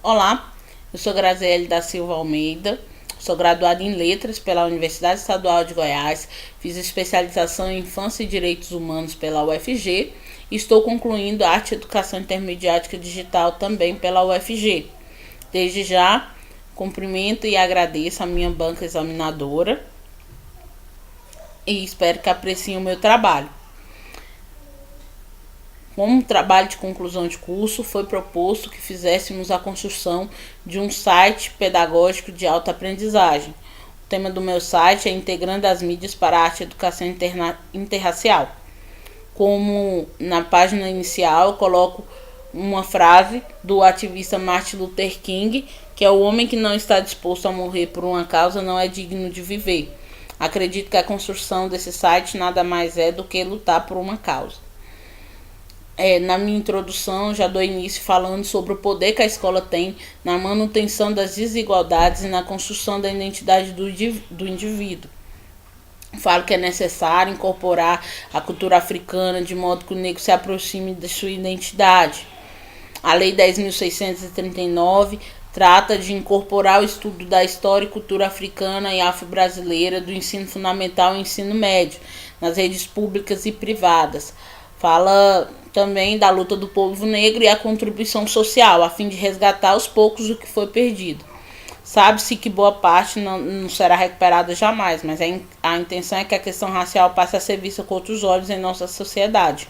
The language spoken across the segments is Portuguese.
Olá, eu sou Graziele da Silva Almeida, sou graduada em Letras pela Universidade Estadual de Goiás, fiz especialização em Infância e Direitos Humanos pela UFG e estou concluindo Arte e Educação Intermediática Digital também pela UFG. Desde já, cumprimento e agradeço a minha banca examinadora e espero que apreciem o meu trabalho. Como trabalho de conclusão de curso, foi proposto que fizéssemos a construção de um site pedagógico de autoaprendizagem. O tema do meu site é Integrando as Mídias para a Arte e Educação Interracial. Como na página inicial, eu coloco uma frase do ativista Martin Luther King, que é: o homem que não está disposto a morrer por uma causa não é digno de viver. Acredito que a construção desse site nada mais é do que lutar por uma causa. Na minha introdução, já dou início falando sobre o poder que a escola tem na manutenção das desigualdades e na construção da identidade do indivíduo. Falo que é necessário incorporar a cultura africana de modo que o negro se aproxime de sua identidade. A Lei 10.639 trata de incorporar o estudo da história e cultura africana e afro-brasileira do ensino fundamental e ensino médio, nas redes públicas e privadas. Fala também da luta do povo negro e a contribuição social, a fim de resgatar aos poucos o que foi perdido. Sabe-se que boa parte não será recuperada jamais, mas a intenção é que a questão racial passe a ser vista com outros olhos em nossa sociedade.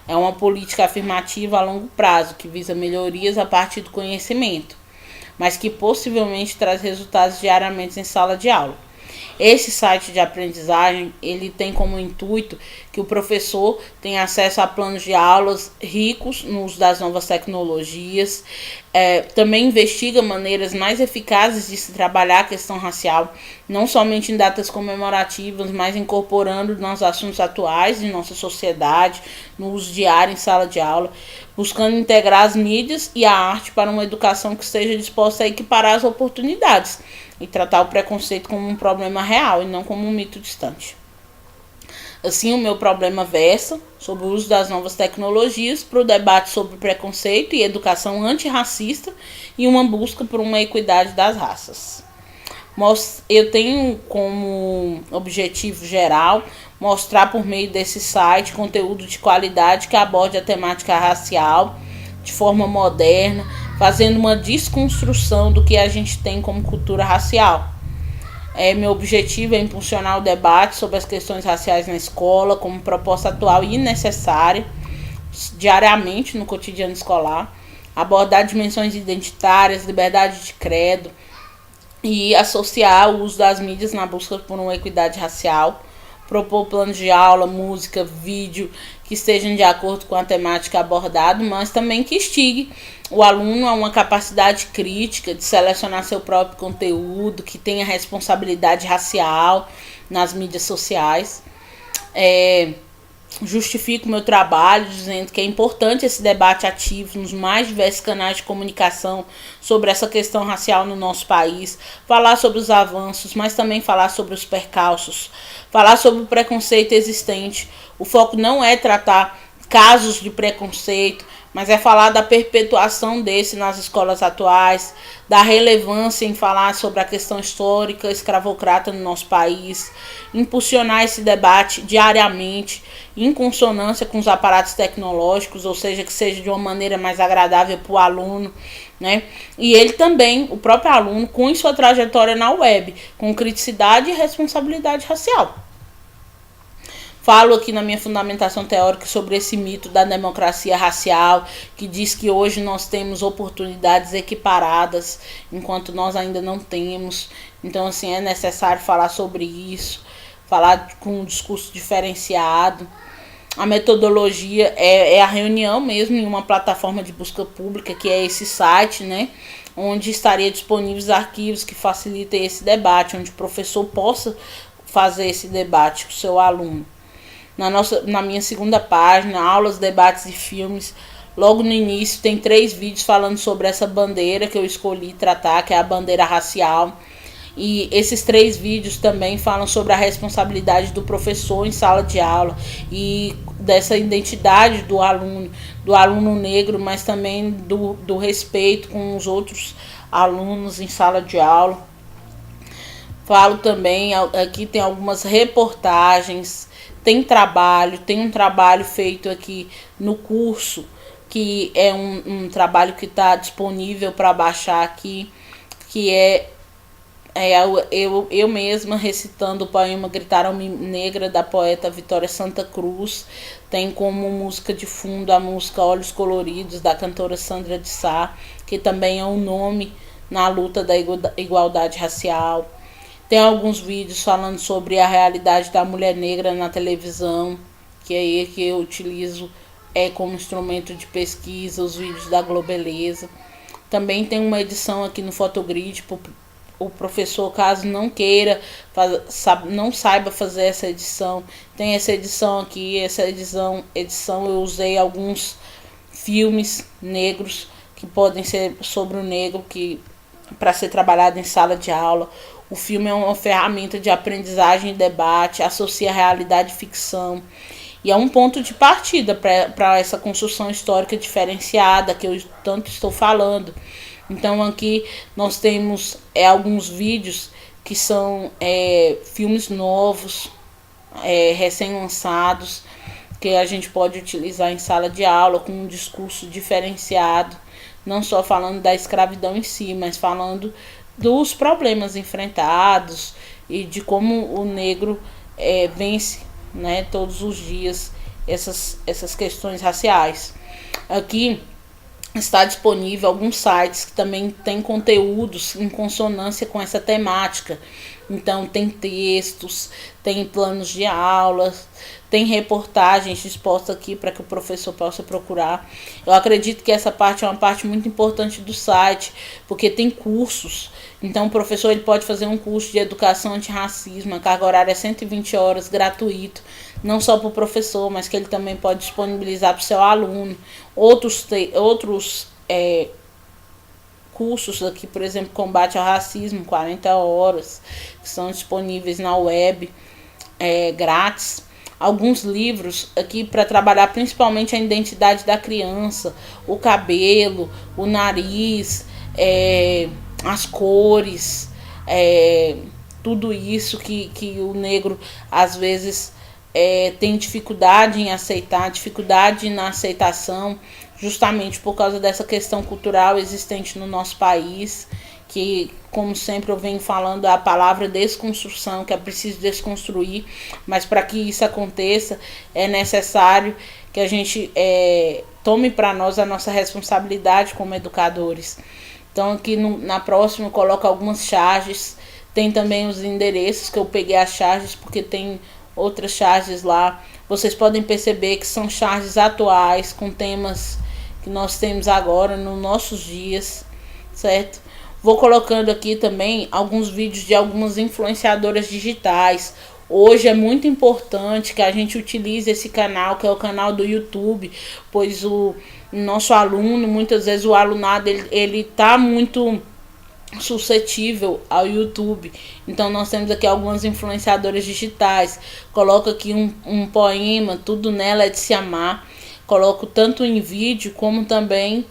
É uma política afirmativa a longo prazo, que visa melhorias a partir do conhecimento, mas que possivelmente traz resultados diariamente em sala de aula. Esse site de aprendizagem, ele tem como intuito que o professor tenha acesso a planos de aulas ricos no uso das novas tecnologias, também investiga maneiras mais eficazes de se trabalhar a questão racial, não somente em datas comemorativas, mas incorporando nos assuntos atuais de nossa sociedade, no uso diário em sala de aula, buscando integrar as mídias e a arte para uma educação que esteja disposta a equiparar as oportunidades e tratar o preconceito como um problema real e não como um mito distante. Assim, o meu problema versa sobre o uso das novas tecnologias para o debate sobre preconceito e educação antirracista e uma busca por uma equidade das raças. Eu tenho como objetivo geral mostrar por meio desse site conteúdo de qualidade que aborde a temática racial de forma moderna, fazendo uma desconstrução do que a gente tem como cultura racial. Meu objetivo é impulsionar o debate sobre as questões raciais na escola como proposta atual e necessária diariamente no cotidiano escolar, abordar dimensões identitárias, liberdade de credo e associar o uso das mídias na busca por uma equidade racial, propor planos de aula, música, vídeo que estejam de acordo com a temática abordada, mas também que instigue o aluno a uma capacidade crítica de selecionar seu próprio conteúdo, que tenha responsabilidade racial nas mídias sociais. Justifico meu trabalho dizendo que é importante esse debate ativo nos mais diversos canais de comunicação sobre essa questão racial no nosso país, falar sobre os avanços, mas também falar sobre os percalços, falar sobre o preconceito existente. O foco não é tratar casos de preconceito, mas é falar da perpetuação desse nas escolas atuais, da relevância em falar sobre a questão histórica escravocrata no nosso país, impulsionar esse debate diariamente, em consonância com os aparatos tecnológicos, ou seja, que seja de uma maneira mais agradável para o aluno, né? E ele também, o próprio aluno, com sua trajetória na web, com criticidade e responsabilidade racial. Falo aqui na minha fundamentação teórica sobre esse mito da democracia racial, que diz que hoje nós temos oportunidades equiparadas, enquanto nós ainda não temos. Então, assim, é necessário falar sobre isso, falar com um discurso diferenciado. A metodologia é a reunião mesmo em uma plataforma de busca pública, que é esse site, né? Onde estaria disponíveis arquivos que facilitem esse debate, onde o professor possa fazer esse debate com o seu aluno. Na minha segunda página, aulas, debates e filmes, logo no início tem 3 vídeos falando sobre essa bandeira que eu escolhi tratar, que é a bandeira racial. E esses 3 vídeos também falam sobre a responsabilidade do professor em sala de aula e dessa identidade do aluno negro, mas também do respeito com os outros alunos em sala de aula. Falo também, aqui tem algumas reportagens, tem um trabalho feito aqui no curso, que é um trabalho que está disponível para baixar aqui, que eu mesma recitando o poema Gritaram-me Negra, da poeta Vitória Santa Cruz. Tem como música de fundo a música Olhos Coloridos, da cantora Sandra de Sá, que também é um nome na luta da igualdade racial. Tem alguns vídeos falando sobre a realidade da mulher negra na televisão, que é aí que eu utilizo como instrumento de pesquisa, os vídeos da Globeleza. Também tem uma edição aqui no Photogrid, o professor, caso não queira, não saiba fazer essa edição. Tem essa edição aqui, essa edição eu usei alguns filmes negros que podem ser sobre o negro, que para ser trabalhado em sala de aula. O filme é uma ferramenta de aprendizagem e debate, associa realidade e ficção. E é um ponto de partida para essa construção histórica diferenciada que eu tanto estou falando. Então aqui nós temos alguns vídeos que são filmes novos, recém-lançados, que a gente pode utilizar em sala de aula com um discurso diferenciado, não só falando da escravidão em si, mas falando dos problemas enfrentados e de como o negro vence, né, todos os dias essas questões raciais. Aqui está disponível alguns sites que também têm conteúdos em consonância com essa temática. Então tem textos, tem planos de aulas, tem reportagens dispostas aqui para que o professor possa procurar. Eu acredito que essa parte é uma parte muito importante do site, porque tem cursos. Então o professor ele pode fazer um curso de educação antirracismo, a carga horária é 120 horas, gratuito, não só para o professor, mas que ele também pode disponibilizar para o seu aluno. Outros cursos aqui, por exemplo, combate ao racismo, 40 horas, que são disponíveis na web, grátis. Alguns livros aqui para trabalhar principalmente a identidade da criança, o cabelo, o nariz, as cores, tudo isso que o negro às vezes tem dificuldade em aceitar, dificuldade na aceitação, justamente por causa dessa questão cultural existente no nosso país, que, como sempre eu venho falando, a palavra desconstrução, que é preciso desconstruir, mas para que isso aconteça é necessário que a gente tome para nós a nossa responsabilidade como educadores. Então aqui na próxima eu coloco algumas charges, tem também os endereços que eu peguei as charges, porque tem outras charges lá. Vocês podem perceber que são charges atuais, com temas que nós temos agora nos nossos dias, certo? Vou colocando aqui também alguns vídeos de algumas influenciadoras digitais. Hoje é muito importante que a gente utilize esse canal, que é o canal do YouTube, pois o nosso aluno, muitas vezes o alunado, ele tá muito suscetível ao YouTube. Então nós temos aqui algumas influenciadoras digitais. Coloco aqui um poema, Tudo Nela é de Se Amar. Coloco tanto em vídeo como também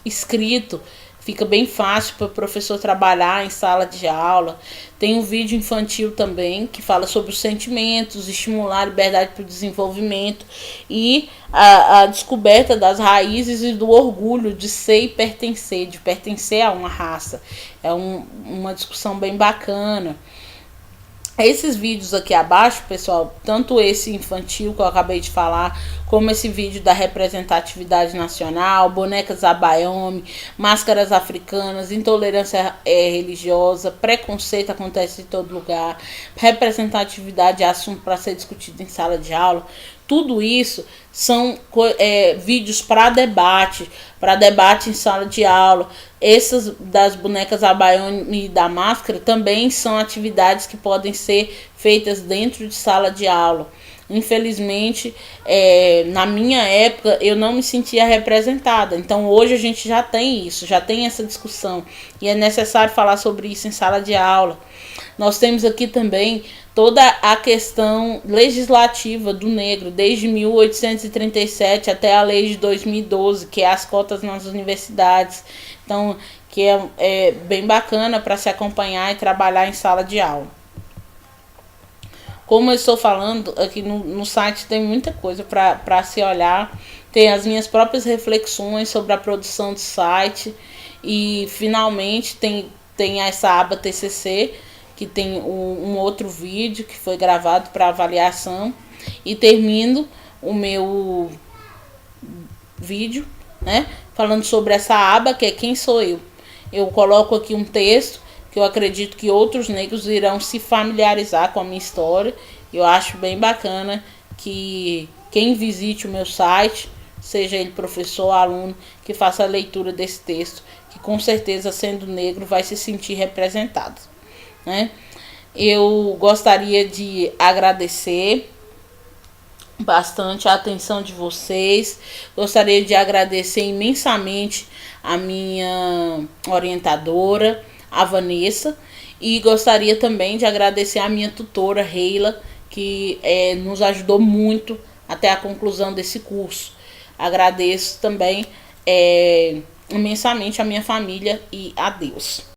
escrito. Fica bem fácil para o professor trabalhar em sala de aula. Tem um vídeo infantil também, que fala sobre os sentimentos, estimular a liberdade para o desenvolvimento e a descoberta das raízes e do orgulho de ser e pertencer, de pertencer a uma raça. É uma discussão bem bacana. Esses vídeos aqui abaixo, pessoal, tanto esse infantil que eu acabei de falar, como esse vídeo da representatividade nacional, bonecas Abayomi, máscaras africanas, intolerância religiosa, preconceito acontece em todo lugar, representatividade é assunto para ser discutido em sala de aula. Tudo isso são vídeos para debate em sala de aula. Essas das bonecas Abayomi e da máscara também são atividades que podem ser feitas dentro de sala de aula. Infelizmente, na minha época, eu não me sentia representada. Então, hoje a gente já tem isso, já tem essa discussão. E é necessário falar sobre isso em sala de aula. Nós temos aqui também toda a questão legislativa do negro, desde 1837 até a lei de 2012, que é as cotas nas universidades. Então, que é bem bacana para se acompanhar e trabalhar em sala de aula. Como eu estou falando, aqui no site tem muita coisa para se olhar. Tem as minhas próprias reflexões sobre a produção do site. E, finalmente, tem essa aba TCC, que tem um outro vídeo que foi gravado para avaliação. E termino o meu vídeo, né, falando sobre essa aba, que é Quem Sou Eu. Eu coloco aqui um texto que eu acredito que outros negros irão se familiarizar com a minha história. Eu acho bem bacana que quem visite o meu site, seja ele professor ou aluno, que faça a leitura desse texto, que com certeza, sendo negro, vai se sentir representado, né? Eu gostaria de agradecer bastante a atenção de vocês. Gostaria de agradecer imensamente a minha orientadora, a Vanessa, e gostaria também de agradecer a minha tutora, Reila, que nos ajudou muito até a conclusão desse curso. Agradeço também imensamente a minha família e a Deus.